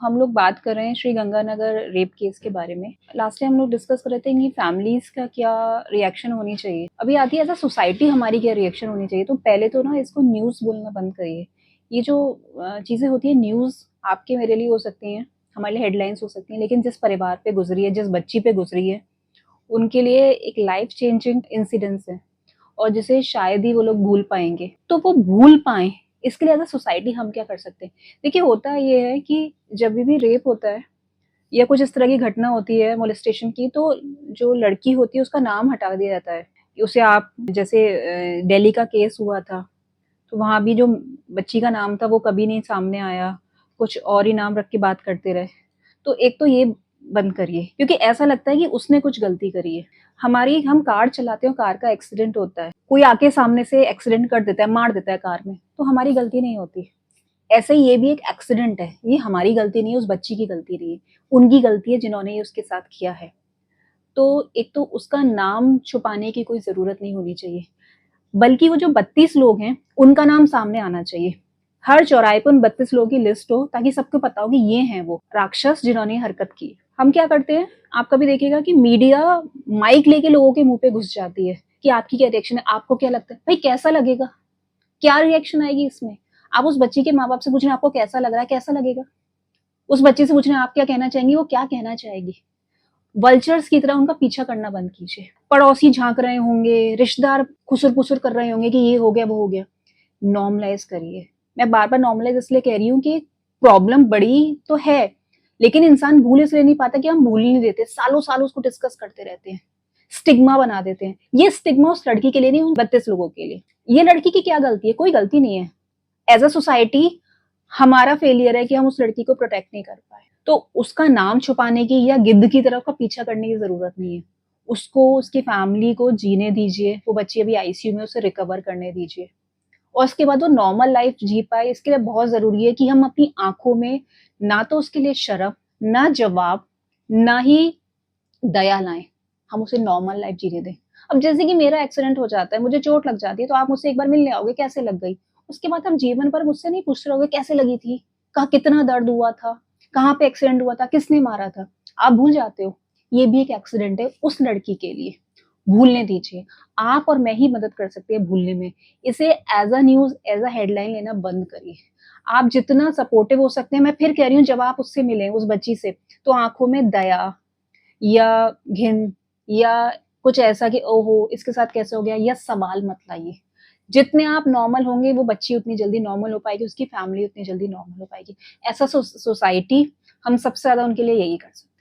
हम लोग बात कर रहे हैं श्री गंगानगर रेप केस के बारे में। लास्ट टाइम हम लोग डिस्कस कर रहे थे कि फैमिलीज का क्या रिएक्शन होनी चाहिए। अभी आती है एज अ सोसाइटी हमारी क्या रिएक्शन होनी चाहिए। तो पहले तो ना इसको न्यूज़ बोलना बंद करिए। ये जो चीज़ें होती है न्यूज़ आपके मेरे लिए हो सकती हैं, हमारे लिए हेडलाइंस हो सकती हैं, लेकिन जिस परिवार पे गुजरी है, जिस बच्ची पे गुजरी है, उनके लिए एक लाइफ चेंजिंग इंसिडेंस है और जिसे शायद ही वो लोग भूल पाएंगे। तो वो भूल पाएं इसके लिए एज अ सोसाइटी हम क्या कर सकते हैं। देखिए होता ये है कि जब भी रेप होता है या कुछ इस तरह की घटना होती है मोलेस्टेशन की, तो जो लड़की होती है उसका नाम हटा दिया जाता है। उसे आप जैसे दिल्ली का केस हुआ था, तो वहां भी जो बच्ची का नाम था वो कभी नहीं सामने आया, कुछ और ही नाम रख के बात करते रहे। तो एक तो ये बंद करिए, क्योंकि ऐसा लगता है कि उसने कुछ गलती करी है। हम कार चलाते हैं, कार का एक्सीडेंट होता है, कोई आके सामने से एक्सीडेंट कर देता है, मार देता है कार में, तो हमारी गलती नहीं होती। ऐसे ही ये भी एक एक्सीडेंट है, ये हमारी गलती नहीं है, उस बच्ची की गलती नहीं है, उनकी गलती है जिन्होंने ये उसके साथ किया है। तो एक तो उसका नाम छुपाने की कोई जरूरत नहीं होनी चाहिए, बल्कि वो जो 32 लोग हैं उनका नाम सामने आना चाहिए। हर चौराहे पर उन 32 लोगों की लिस्ट हो, ताकि सबको पता हो कि ये हैं वो राक्षस जिन्होंने हरकत की। हम क्या करते हैं, आप कभी देखिएगा कि मीडिया माइक लेके लोगों के मुंह पे घुस जाती है कि आपकी क्या रिएक्शन है, आपको क्या लगता है। भाई कैसा लगेगा, क्या रिएक्शन आएगी इसमें। आप उस बच्ची के माँ बाप से पूछ रहे हैं आपको कैसा लग रहा है, कैसा लगेगा। उस बच्ची से पूछ रहे हैं आप क्या कहना चाहेंगी, वो क्या कहना चाहेगी। वल्चर्स की तरह उनका पीछा करना बंद कीजिए। पड़ोसी झांक रहे होंगे, रिश्तेदार खुसुर पुसुर कर रहे होंगे कि ये हो गया वो हो गया, नॉर्मलाइज करिए। मैं बार बार नॉर्मलाइज इसलिए कह रही हूँ कि प्रॉब्लम बड़ी तो है, लेकिन इंसान भूल इसलिए नहीं पाता कि हम भूल ही नहीं देते, सालों सालों उसको डिस्कस करते रहते हैं, स्टिग्मा बना देते हैं। ये स्टिग्मा उस लड़की के लिए नहीं, उन 32 लोगों के लिए। ये लड़की की क्या गलती है, कोई गलती नहीं है। एज अ सोसाइटी हमारा फेलियर है कि हम उस लड़की को प्रोटेक्ट नहीं कर पाए। तो उसका नाम छुपाने की या गिद्ध की तरफ का पीछा करने की जरूरत नहीं है। उसको, उसकी फैमिली को जीने दीजिए। वो बच्ची अभी आईसीयू में, उसे रिकवर करने दीजिए और उसके बाद वो नॉर्मल लाइफ जी पाए। इसके लिए बहुत जरूरी है कि हम अपनी आंखों में ना तो उसके लिए शर्म, ना जवाब, ना ही दया लाएं। हम उसे नॉर्मल लाइफ जीने दें। अब जैसे कि मेरा एक्सीडेंट हो जाता है, मुझे चोट लग जाती है, तो आप मुझसे एक बार मिलने आओगे कैसे लग गई। उसके बाद हम जीवन पर मुझसे नहीं पूछ रहे होगे कैसे लगी थी, कहा कितना दर्द हुआ था, कहाँ पे एक्सीडेंट हुआ था, किसने मारा था। आप भूल जाते हो। ये भी एक एक्सीडेंट है उस लड़की के लिए, भूलने दीजिए। आप और मैं ही मदद कर सकते हैं भूलने में। इसे as a news, as a headline लेना बंद करिए। आप जितना सपोर्टिव हो सकते हैं, मैं फिर कह रही हूँ, जब आप उससे मिले उस बच्ची से, तो आंखों में दया या घिन या कुछ ऐसा कि ओहो इसके साथ कैसे हो गया, या सवाल मत लाइए। जितने आप नॉर्मल होंगे वो बच्ची उतनी जल्दी नॉर्मल हो पाएगी, उसकी फैमिली उतनी जल्दी नॉर्मल हो पाएगी। ऐसा सोसाइटी हम सबसे ज्यादा उनके लिए यही कर सकते हैं।